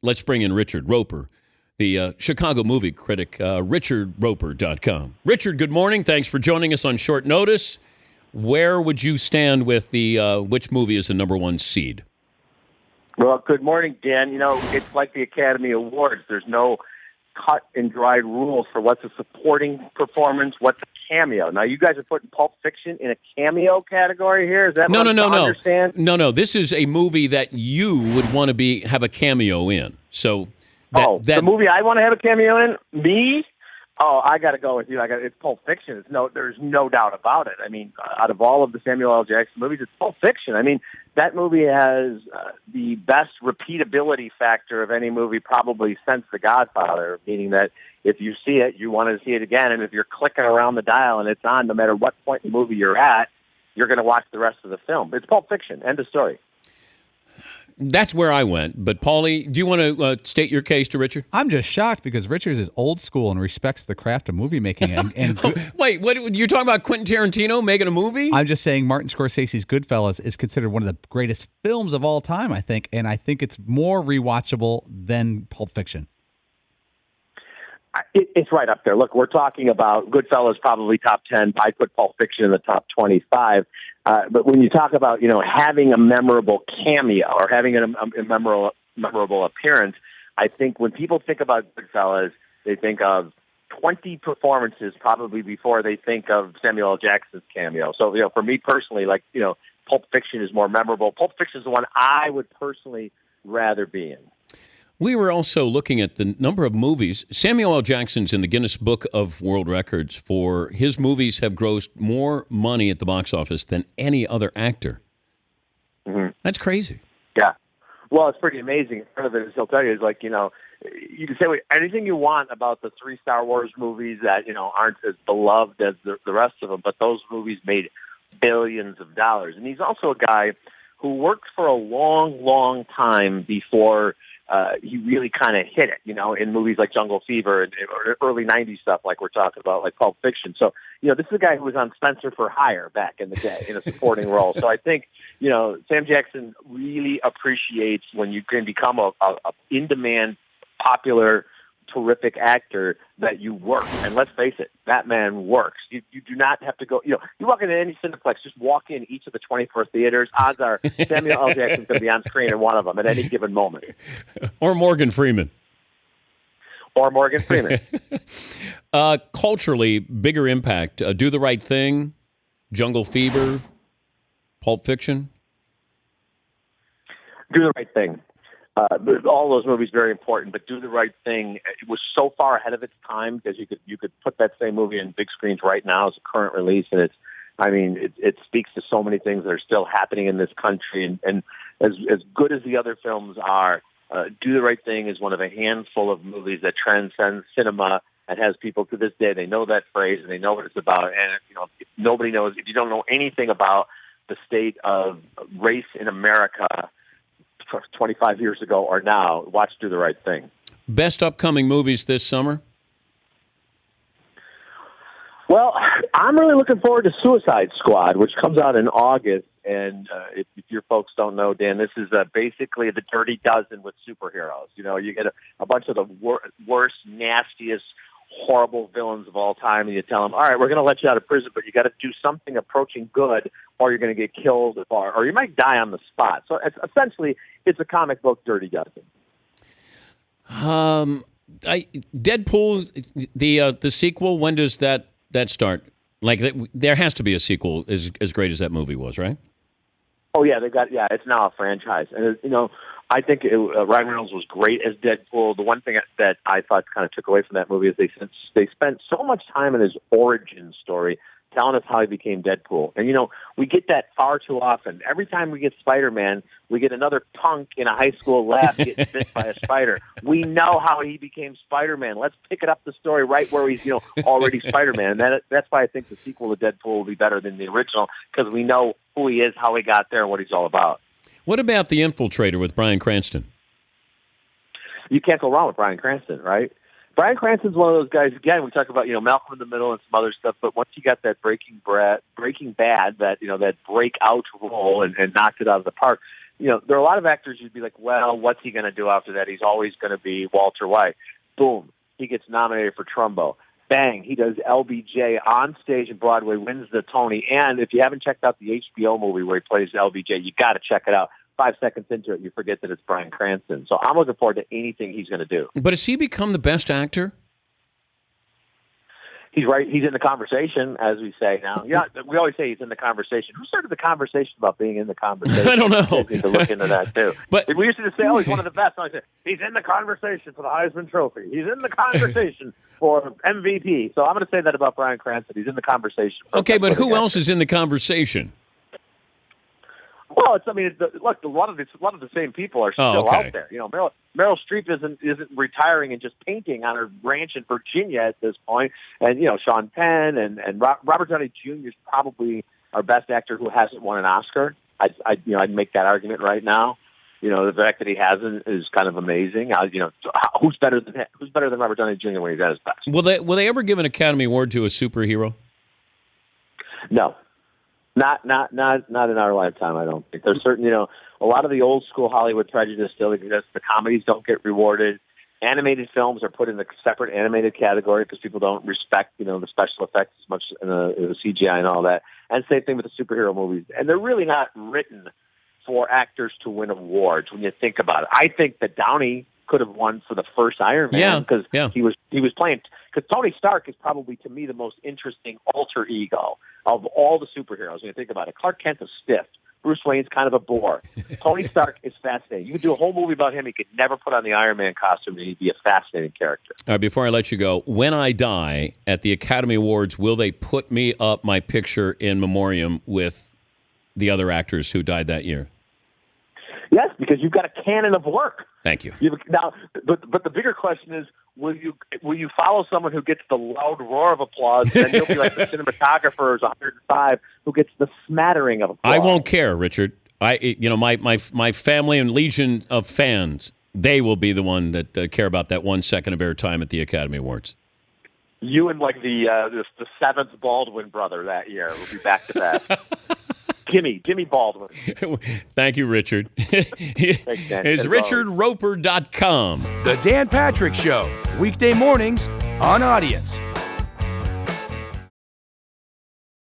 let's bring in Richard Roeper, the Chicago movie critic, richardroeper.com. Richard, good morning. Thanks for joining us on short notice. Where would you stand with the which movie is the number one seed? Well, good morning, Dan. You know, it's like the Academy Awards. There's no cut and dried rules for what's a supporting performance, what's a cameo. Now, you guys are putting Pulp Fiction in a cameo category here? Is that No. understand? No. This is a movie that you would want to have a cameo in. So the movie I want to have a cameo in? Me? Oh, I got to go with you. It's Pulp Fiction. There's no doubt about it. I mean, out of all of the Samuel L. Jackson movies, it's Pulp Fiction. I mean, that movie has the best repeatability factor of any movie probably since The Godfather, meaning that if you see it, you want to see it again. And if you're clicking around the dial and it's on, no matter what point in the movie you're at, you're going to watch the rest of the film. It's Pulp Fiction. End of story. That's where I went. But, Paulie, do you want to state your case to Richard? I'm just shocked because Richard is old school and respects the craft of movie making. Wait, what? You're talking about Quentin Tarantino making a movie? I'm just saying Martin Scorsese's Goodfellas is considered one of the greatest films of all time, I think. And I think it's more rewatchable than Pulp Fiction. It's right up there. Look, we're talking about Goodfellas, probably top 10. I'd put Pulp Fiction in the top 25. But when you talk about, having a memorable cameo or having a memorable appearance, I think when people think about Goodfellas, they think of 20 performances probably before they think of Samuel L. Jackson's cameo. So, for me personally, Pulp Fiction is more memorable. Pulp Fiction is the one I would personally rather be in. We were also looking at the number of movies. Samuel L. Jackson's in the Guinness Book of World Records for his movies have grossed more money at the box office than any other actor. Mm-hmm. That's crazy. Yeah. Well, it's pretty amazing. Part of it, as he'll tell you, is you can say anything you want about the 3 Star Wars movies that, aren't as beloved as the rest of them, but those movies made billions of dollars. And he's also a guy who worked for a long, long time before he really kind of hit it, in movies like Jungle Fever and early 90s stuff like we're talking about, like Pulp Fiction. So, this is a guy who was on Spencer for Hire back in the day in a supporting role. So I think, Sam Jackson really appreciates when you can become a in-demand, popular, terrific actor that you work. And let's face it, that man works. You do not have to go, you walk into any Cineplex, just walk in each of the 24 theaters. Odds are Samuel L. Jackson's going to be on screen in one of them at any given moment. Or Morgan Freeman. Culturally, bigger impact. Do the Right Thing, Jungle Fever, Pulp Fiction. Do the Right Thing. All those movies very important, but Do the Right Thing, it was so far ahead of its time because you could put that same movie in big screens right now as a current release, and it speaks to so many things that are still happening in this country. And as good as the other films are, Do the Right Thing is one of a handful of movies that transcends cinema and has people to this day. They know that phrase and they know what it's about. And if nobody knows, if you don't know anything about the state of race in America 25 years ago or now, watch Do the Right Thing. Best upcoming movies this summer? Well, I'm really looking forward to Suicide Squad, which comes out in August. And if your folks don't know, Dan, this is basically the Dirty Dozen with superheroes. You get a bunch of the worst, nastiest, horrible villains of all time, and you tell them, all right, we're going to let you out of prison, but you got to do something approaching good, or you're going to get killed, or you might die on the spot. So it's a comic book Dirty Dozen. Deadpool, the sequel. When does that start? There has to be a sequel as great as that movie was, right? Oh yeah, it's now a franchise, and I think Ryan Reynolds was great as Deadpool. The one thing that I thought kind of took away from that movie is they spent so much time in his origin story telling us how he became Deadpool. And, we get that far too often. Every time we get Spider-Man, we get another punk in a high school lab getting bit by a spider. We know how he became Spider-Man. Let's pick it up the story right where he's, already Spider-Man. And that's why I think the sequel to Deadpool will be better than the original, because we know who he is, how he got there, and what he's all about. What about The Infiltrator with Bryan Cranston? You can't go wrong with Bryan Cranston, right? Bryan Cranston's one of those guys, again, we talk about, Malcolm in the Middle and some other stuff, but once you got that Breaking Bad, that breakout role and knocked it out of the park, there are a lot of actors you'd be like, well, what's he going to do after that? He's always going to be Walter White. Boom, he gets nominated for Trumbo. Bang, he does LBJ on stage in Broadway, wins the Tony. And if you haven't checked out the HBO movie where he plays LBJ, you got to check it out. 5 seconds into it, you forget that it's Bryan Cranston. So I'm looking forward to anything he's going to do. But has he become the best actor? He's right. He's in the conversation, as we say now. Yeah, we always say he's in the conversation. Who started the conversation about being in the conversation? I don't know. We need to look into that too. But we used to just say, "Oh, he's one of the best." I said, "He's in the conversation for the Heisman Trophy. He's in the conversation for MVP." So I'm going to say that about Bryan Cranston. He's in the conversation. Okay, but who else is in the conversation? Well, look, a lot of the same people are still out there. Meryl Streep isn't retiring and just painting on her ranch in Virginia at this point. And Sean Penn and Robert Downey Jr. is probably our best actor who hasn't won an Oscar. I'd make that argument right now. The fact that he hasn't is kind of amazing. Who's better than Robert Downey Jr. when he's at his best? Will they ever give an Academy Award to a superhero? No. Not in our lifetime, I don't think. There's certain, a lot of the old school Hollywood prejudice still exists. The comedies don't get rewarded. Animated films are put in a separate animated category because people don't respect, the special effects as much in the CGI and all that. And same thing with the superhero movies. And they're really not written for actors to win awards when you think about it. I think that Downey could have won for the first Iron Man because he was playing. Because Tony Stark is probably, to me, the most interesting alter ego of all the superheroes. When you think about it, Clark Kent's a stiff. Bruce Wayne's kind of a bore. Tony Stark is fascinating. You could do a whole movie about him. He could never put on the Iron Man costume, and he'd be a fascinating character. All right, before I let you go, when I die at the Academy Awards, will they put me up my picture in memoriam with the other actors who died that year? Yes, because you've got a canon of work. Thank you. But the bigger question is, will you follow someone who gets the loud roar of applause, and you'll be like the cinematographer is 105 who gets the smattering of applause? I won't care, Richard. My family and legion of fans, they will be the one that care about that 1 second of airtime at the Academy Awards. You and the seventh Baldwin brother that year will be back to back. Jimmy Baldwin. Thank you, Richard. Thanks, Dan. It's RichardRoeper.com. The Dan Patrick Show, weekday mornings on Audience.